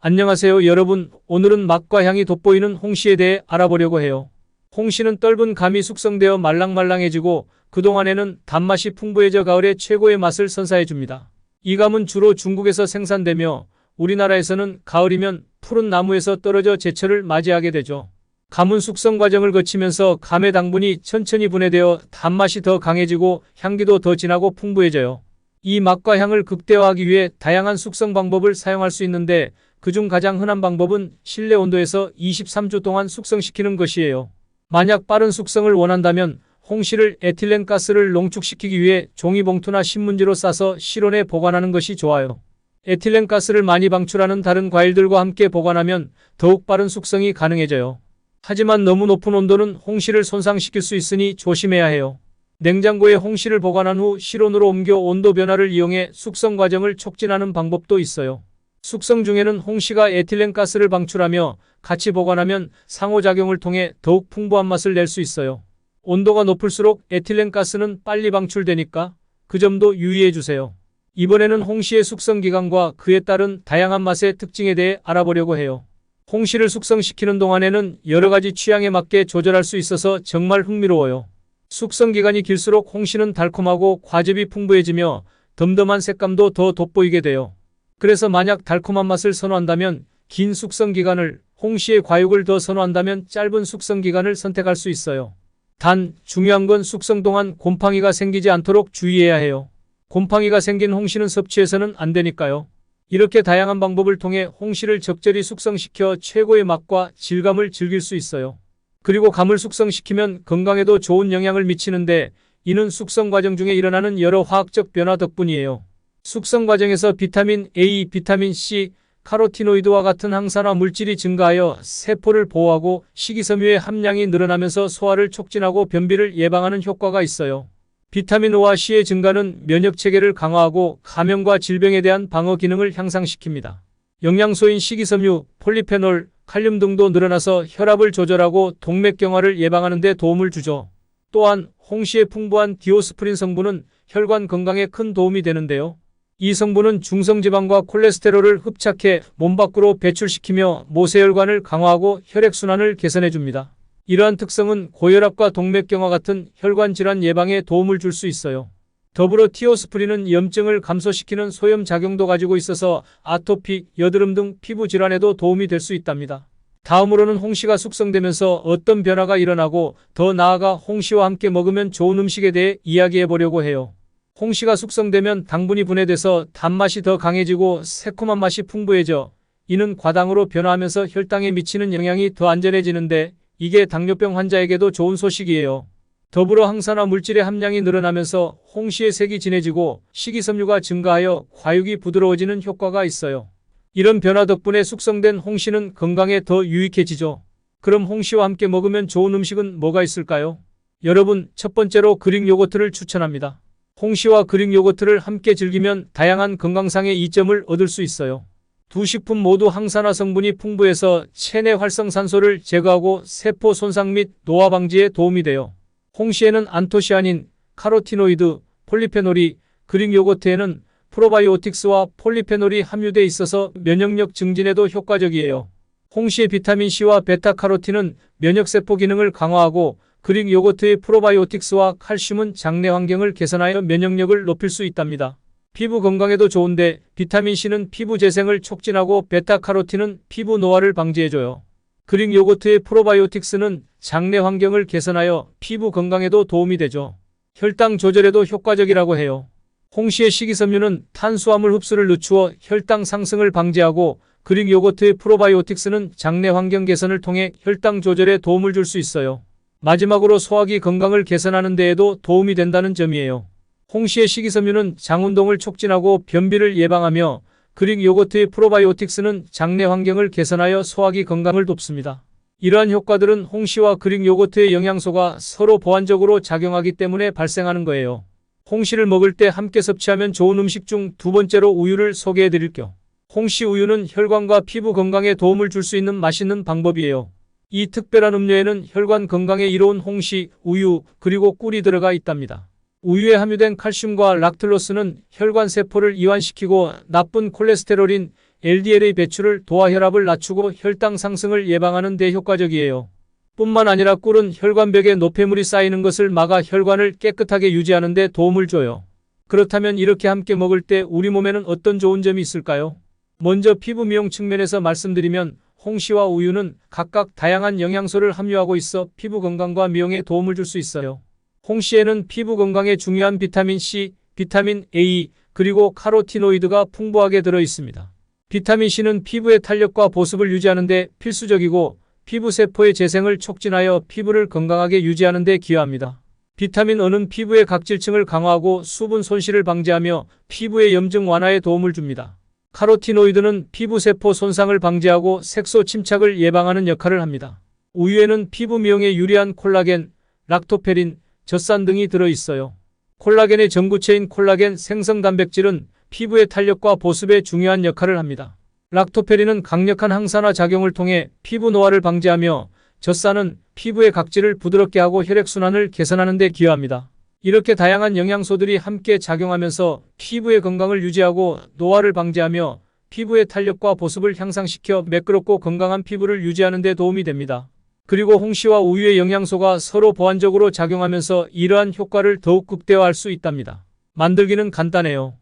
안녕하세요 여러분. 오늘은 맛과 향이 돋보이는 홍시에 대해 알아보려고 해요. 홍시는 떫은 감이 숙성되어 말랑말랑해지고 그동안에는 단맛이 풍부해져 가을에 최고의 맛을 선사해줍니다. 이 감은 주로 중국에서 생산되며 우리나라에서는 가을이면 푸른 나무에서 떨어져 제철을 맞이하게 되죠. 감은 숙성 과정을 거치면서 감의 당분이 천천히 분해되어 단맛이 더 강해지고 향기도 더 진하고 풍부해져요. 이 맛과 향을 극대화하기 위해 다양한 숙성 방법을 사용할 수 있는데 그중 가장 흔한 방법은 실내 온도에서 23주 동안 숙성시키는 것이에요. 만약 빠른 숙성을 원한다면 홍시를 에틸렌 가스를 농축시키기 위해 종이봉투나 신문지로 싸서 실온에 보관하는 것이 좋아요. 에틸렌 가스를 많이 방출하는 다른 과일들과 함께 보관하면 더욱 빠른 숙성이 가능해져요. 하지만 너무 높은 온도는 홍시를 손상시킬 수 있으니 조심해야 해요. 냉장고에 홍시를 보관한 후 실온으로 옮겨 온도 변화를 이용해 숙성 과정을 촉진하는 방법도 있어요. 숙성 중에는 홍시가 에틸렌 가스를 방출하며 같이 보관하면 상호작용을 통해 더욱 풍부한 맛을 낼 수 있어요. 온도가 높을수록 에틸렌 가스는 빨리 방출되니까 그 점도 유의해 주세요. 이번에는 홍시의 숙성 기간과 그에 따른 다양한 맛의 특징에 대해 알아보려고 해요. 홍시를 숙성시키는 동안에는 여러 가지 취향에 맞게 조절할 수 있어서 정말 흥미로워요. 숙성 기간이 길수록 홍시는 달콤하고 과즙이 풍부해지며 덤덤한 색감도 더 돋보이게 돼요. 그래서 만약 달콤한 맛을 선호한다면 긴 숙성 기간을, 홍시의 과육을 더 선호한다면 짧은 숙성 기간을 선택할 수 있어요. 단, 중요한 건 숙성 동안 곰팡이가 생기지 않도록 주의해야 해요. 곰팡이가 생긴 홍시는 섭취해서는 안 되니까요. 이렇게 다양한 방법을 통해 홍시를 적절히 숙성시켜 최고의 맛과 질감을 즐길 수 있어요. 그리고 감을 숙성시키면 건강에도 좋은 영향을 미치는데 이는 숙성 과정 중에 일어나는 여러 화학적 변화 덕분이에요. 숙성 과정에서 비타민 A, 비타민 C, 카로티노이드와 같은 항산화 물질이 증가하여 세포를 보호하고 식이섬유의 함량이 늘어나면서 소화를 촉진하고 변비를 예방하는 효과가 있어요. 비타민 O와 C의 증가는 면역체계를 강화하고 감염과 질병에 대한 방어 기능을 향상시킵니다. 영양소인 식이섬유, 폴리페놀, 칼륨 등도 늘어나서 혈압을 조절하고 동맥경화를 예방하는 데 도움을 주죠. 또한 홍시의 풍부한 디오스프린 성분은 혈관 건강에 큰 도움이 되는데요. 이 성분은 중성지방과 콜레스테롤을 흡착해 몸 밖으로 배출시키며 모세혈관을 강화하고 혈액순환을 개선해줍니다. 이러한 특성은 고혈압과 동맥경화 같은 혈관 질환 예방에 도움을 줄 수 있어요. 더불어 티오스프린은 염증을 감소시키는 소염 작용도 가지고 있어서 아토피, 여드름 등 피부 질환에도 도움이 될 수 있답니다. 다음으로는 홍시가 숙성되면서 어떤 변화가 일어나고 더 나아가 홍시와 함께 먹으면 좋은 음식에 대해 이야기해 보려고 해요. 홍시가 숙성되면 당분이 분해돼서 단맛이 더 강해지고 새콤한 맛이 풍부해져 이는 과당으로 변화하면서 혈당에 미치는 영향이 더 안전해지는데 이게 당뇨병 환자에게도 좋은 소식이에요. 더불어 항산화 물질의 함량이 늘어나면서 홍시의 색이 진해지고 식이섬유가 증가하여 과육이 부드러워지는 효과가 있어요. 이런 변화 덕분에 숙성된 홍시는 건강에 더 유익해지죠. 그럼 홍시와 함께 먹으면 좋은 음식은 뭐가 있을까요? 여러분, 첫 번째로 그릭 요거트를 추천합니다. 홍시와 그릭 요거트를 함께 즐기면 다양한 건강상의 이점을 얻을 수 있어요. 두 식품 모두 항산화 성분이 풍부해서 체내 활성산소를 제거하고 세포 손상 및 노화 방지에 도움이 돼요. 홍시에는 안토시아닌, 카로티노이드, 폴리페놀이, 그릭 요거트에는 프로바이오틱스와 폴리페놀이 함유돼 있어서 면역력 증진에도 효과적이에요. 홍시의 비타민C와 베타카로틴은 면역세포 기능을 강화하고 그릭 요거트의 프로바이오틱스와 칼슘은 장내 환경을 개선하여 면역력을 높일 수 있답니다. 피부 건강에도 좋은데 비타민C는 피부 재생을 촉진하고 베타카로틴은 피부 노화를 방지해줘요. 그릭 요거트의 프로바이오틱스는 장내 환경을 개선하여 피부 건강에도 도움이 되죠. 혈당 조절에도 효과적이라고 해요. 홍시의 식이섬유는 탄수화물 흡수를 늦추어 혈당 상승을 방지하고 그릭 요거트의 프로바이오틱스는 장내 환경 개선을 통해 혈당 조절에 도움을 줄 수 있어요. 마지막으로 소화기 건강을 개선하는 데에도 도움이 된다는 점이에요. 홍시의 식이섬유는 장운동을 촉진하고 변비를 예방하며 그릭 요거트의 프로바이오틱스는 장내 환경을 개선하여 소화기 건강을 돕습니다. 이러한 효과들은 홍시와 그릭 요거트의 영양소가 서로 보완적으로 작용하기 때문에 발생하는 거예요. 홍시를 먹을 때 함께 섭취하면 좋은 음식 중 두 번째로 우유를 소개해 드릴게요. 홍시 우유는 혈관과 피부 건강에 도움을 줄 수 있는 맛있는 방법이에요. 이 특별한 음료에는 혈관 건강에 이로운 홍시, 우유, 그리고 꿀이 들어가 있답니다. 우유에 함유된 칼슘과 락틀로스는 혈관 세포를 이완시키고 나쁜 콜레스테롤인 LDL의 배출을 도와 혈압을 낮추고 혈당 상승을 예방하는 데 효과적이에요. 뿐만 아니라 꿀은 혈관벽에 노폐물이 쌓이는 것을 막아 혈관을 깨끗하게 유지하는 데 도움을 줘요. 그렇다면 이렇게 함께 먹을 때 우리 몸에는 어떤 좋은 점이 있을까요? 먼저 피부 미용 측면에서 말씀드리면 홍시와 우유는 각각 다양한 영양소를 함유하고 있어 피부 건강과 미용에 도움을 줄 수 있어요. 홍시에는 피부 건강에 중요한 비타민 C, 비타민 A, 그리고 카로티노이드가 풍부하게 들어 있습니다. 비타민 C는 피부의 탄력과 보습을 유지하는 데 필수적이고 피부 세포의 재생을 촉진하여 피부를 건강하게 유지하는 데 기여합니다. 비타민 E는 피부의 각질층을 강화하고 수분 손실을 방지하며 피부의 염증 완화에 도움을 줍니다. 카로티노이드는 피부 세포 손상을 방지하고 색소 침착을 예방하는 역할을 합니다. 우유에는 피부 미용에 유리한 콜라겐, 락토페린, 젖산 등이 들어 있어요. 콜라겐의 전구체인 콜라겐 생성 단백질은 피부의 탄력과 보습에 중요한 역할을 합니다. 락토페린은 강력한 항산화 작용을 통해 피부 노화를 방지하며 젖산은 피부의 각질을 부드럽게 하고 혈액순환을 개선하는 데 기여합니다. 이렇게 다양한 영양소들이 함께 작용하면서 피부의 건강을 유지하고 노화를 방지하며 피부의 탄력과 보습을 향상시켜 매끄럽고 건강한 피부를 유지하는 데 도움이 됩니다. 그리고 홍시와 우유의 영양소가 서로 보완적으로 작용하면서 이러한 효과를 더욱 극대화할 수 있답니다. 만들기는 간단해요.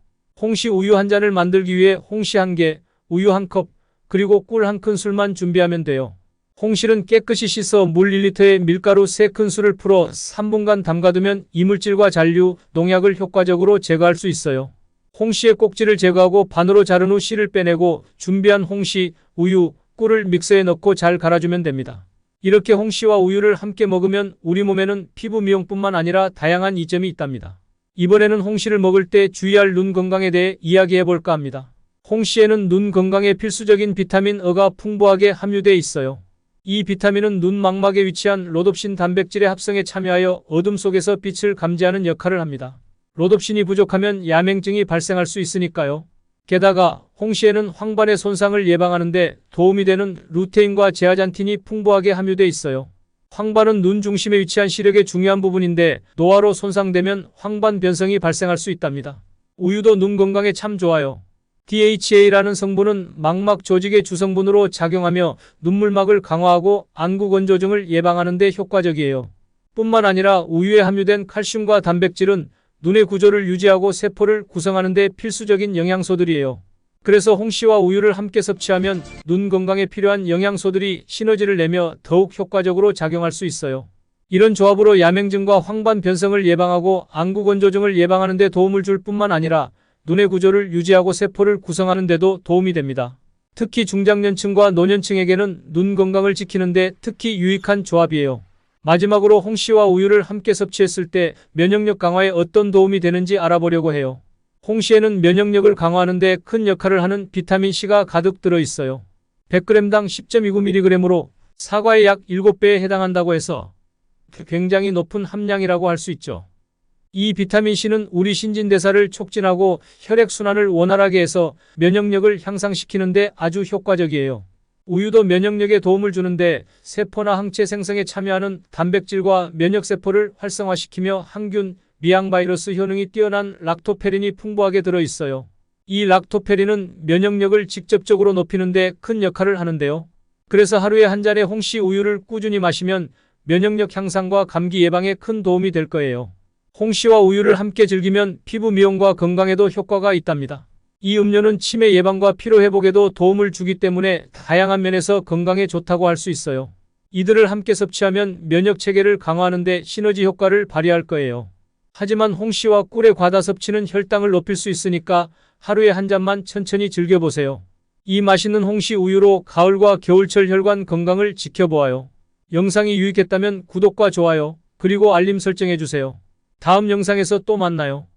홍시 우유 한 잔을 만들기 위해 홍시 1개, 우유 1컵, 그리고 꿀 1큰술만 준비하면 돼요. 홍시는 깨끗이 씻어 물 1리터에 밀가루 3큰술을 풀어 3분간 담가두면 이물질과 잔류, 농약을 효과적으로 제거할 수 있어요. 홍시의 꼭지를 제거하고 반으로 자른 후 씨를 빼내고 준비한 홍시, 우유, 꿀을 믹서에 넣고 잘 갈아주면 됩니다. 이렇게 홍시와 우유를 함께 먹으면 우리 몸에는 피부 미용뿐만 아니라 다양한 이점이 있답니다. 이번에는 홍시를 먹을 때 주의할 눈 건강에 대해 이야기해 볼까 합니다. 홍시에는 눈 건강에 필수적인 비타민 E가 풍부하게 함유되어 있어요. 이 비타민은 눈 망막에 위치한 로놉신 단백질의 합성에 참여하여 어둠 속에서 빛을 감지하는 역할을 합니다. 로놉신이 부족하면 야맹증이 발생할 수 있으니까요. 게다가 홍시에는 황반의 손상을 예방하는 데 도움이 되는 루테인과 제아잔틴이 풍부하게 함유되어 있어요. 황반은 눈 중심에 위치한 시력의 중요한 부분인데 노화로 손상되면 황반 변성이 발생할 수 있답니다. 우유도 눈 건강에 참 좋아요. DHA라는 성분은 망막 조직의 주성분으로 작용하며 눈물막을 강화하고 안구 건조증을 예방하는 데 효과적이에요. 뿐만 아니라 우유에 함유된 칼슘과 단백질은 눈의 구조를 유지하고 세포를 구성하는 데 필수적인 영양소들이에요. 그래서 홍시와 우유를 함께 섭취하면 눈 건강에 필요한 영양소들이 시너지를 내며 더욱 효과적으로 작용할 수 있어요. 이런 조합으로 야맹증과 황반 변성을 예방하고 안구 건조증을 예방하는 데 도움을 줄 뿐만 아니라 눈의 구조를 유지하고 세포를 구성하는 데도 도움이 됩니다. 특히 중장년층과 노년층에게는 눈 건강을 지키는 데 특히 유익한 조합이에요. 마지막으로 홍시와 우유를 함께 섭취했을 때 면역력 강화에 어떤 도움이 되는지 알아보려고 해요. 홍시에는 면역력을 강화하는 데 큰 역할을 하는 비타민C가 가득 들어있어요. 100g당 10.29mg으로 사과의 약 7배에 해당한다고 해서 굉장히 높은 함량이라고 할 수 있죠. 이 비타민C는 우리 신진대사를 촉진하고 혈액순환을 원활하게 해서 면역력을 향상시키는 데 아주 효과적이에요. 우유도 면역력에 도움을 주는데 세포나 항체 생성에 참여하는 단백질과 면역세포를 활성화시키며 항균, 미항바이러스 효능이 뛰어난 락토페린이 풍부하게 들어있어요. 이 락토페린은 면역력을 직접적으로 높이는 데 큰 역할을 하는데요. 그래서 하루에 한 잔의 홍시 우유를 꾸준히 마시면 면역력 향상과 감기 예방에 큰 도움이 될 거예요. 홍시와 우유를 함께 즐기면 피부 미용과 건강에도 효과가 있답니다. 이 음료는 치매 예방과 피로회복에도 도움을 주기 때문에 다양한 면에서 건강에 좋다고 할 수 있어요. 이들을 함께 섭취하면 면역체계를 강화하는 데 시너지 효과를 발휘할 거예요. 하지만 홍시와 꿀의 과다 섭취는 혈당을 높일 수 있으니까 하루에 한 잔만 천천히 즐겨보세요. 이 맛있는 홍시 우유로 가을과 겨울철 혈관 건강을 지켜보아요. 영상이 유익했다면 구독과 좋아요, 그리고 알림 설정해주세요. 다음 영상에서 또 만나요.